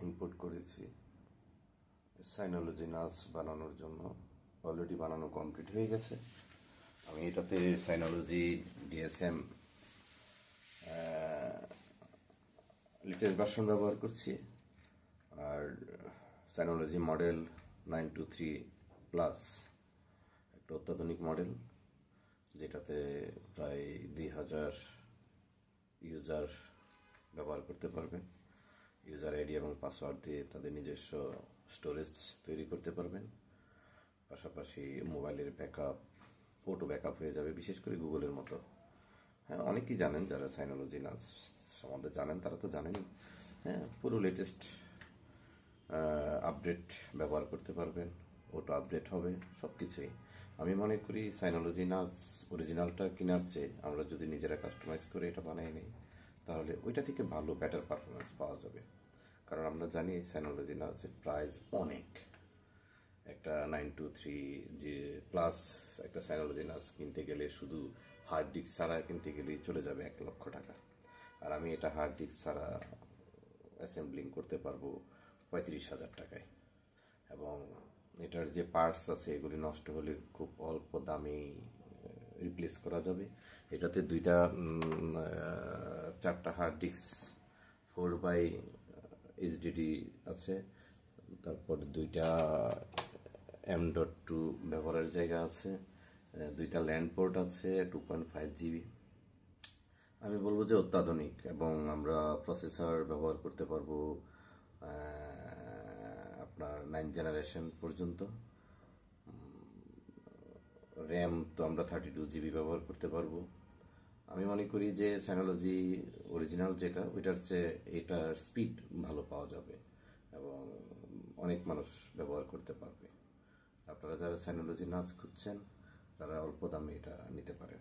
Input করেছি সাইনোলজি নাস বানানোর জন্য। অলরেডি বানানো কমপ্লিট হয়ে গেছে। আমি এটাতে সাইনোলজি ডিএসএম লেটেস্ট ভার্সন ব্যবহার করছি, আর সাইনোলজি মডেল 923 প্লাস একটা অত্যাধুনিক মডেল, যেটাতে প্রায় 2000 ইউজার ব্যবহার করতে পারবেন। ইউজার আইডি এবং পাসওয়ার্ড দিয়ে তাদের নিজস্ব স্টোরেজ তৈরি করতে পারবেন। পাশাপাশি মোবাইলের ব্যাকআপ, ফটো ব্যাকআপ হয়ে যাবে, বিশেষ করে গুগলের মতো। হ্যাঁ, অনেকেই জানেন, যারা সাইনোলজি নাচ সম্বন্ধে জানেন তারা তো জানেনই। হ্যাঁ, পুরো লেটেস্ট আপডেট ব্যবহার করতে পারবেন, ওটা আপডেট হবে সব কিছুই। আমি মনে করি সাইনোলজি নাচ অরিজিনালটা কেনার চেয়ে আমরা যদি নিজেরা কাস্টমাইজ করে এটা বানাই নিই, তাহলে ওইটা থেকে ভালো বেটার পারফরমেন্স পাওয়া যাবে। কারণ আমরা জানি সাইনোলজি নাচের প্রাইস অনেক। একটা 923 যে প্লাস একটা সাইনোলজি নাচ কিনতে গেলে শুধু হার্ড ডিস্ক ছাড়া কিনতে গেলেই চলে যাবে 1 লক্ষ টাকা। আর আমি এটা হার্ড ডিস্ক ছাড়া অ্যাসেম্বলিং করতে পারবো 35,000 টাকায়। এবং এটার যে পার্টস আছে এগুলি নষ্ট হলে খুব অল্প দামে রিপ্লেস করা যাবে। এটাতে 4টা হার্ড ডিস্ক 4x এইচডিডি আছে, তারপর 2টা M.2 ব্যবহারের জায়গা আছে, 2টা ল্যান্ড পোর্ট আছে, 2.5 GB। আমি বলবো যে অত্যাধুনিক, এবং আমরা প্রসেসর ব্যবহার করতে পারবো আপনার 9 জেনারেশন পর্যন্ত। র্যাম তো আমরা 32 GB ব্যবহার করতে পারবো। আমি মনে করি যে সাইনোলজি অরিজিনাল যেটা, ওইটার চেয়ে এটার স্পিড ভালো পাওয়া যাবে এবং অনেক মানুষ ব্যবহার করতে পারবে। আপনারা যারা সাইনোলজি নাচ খুঁজছেন তারা অল্প দামে এটা নিতে পারেন।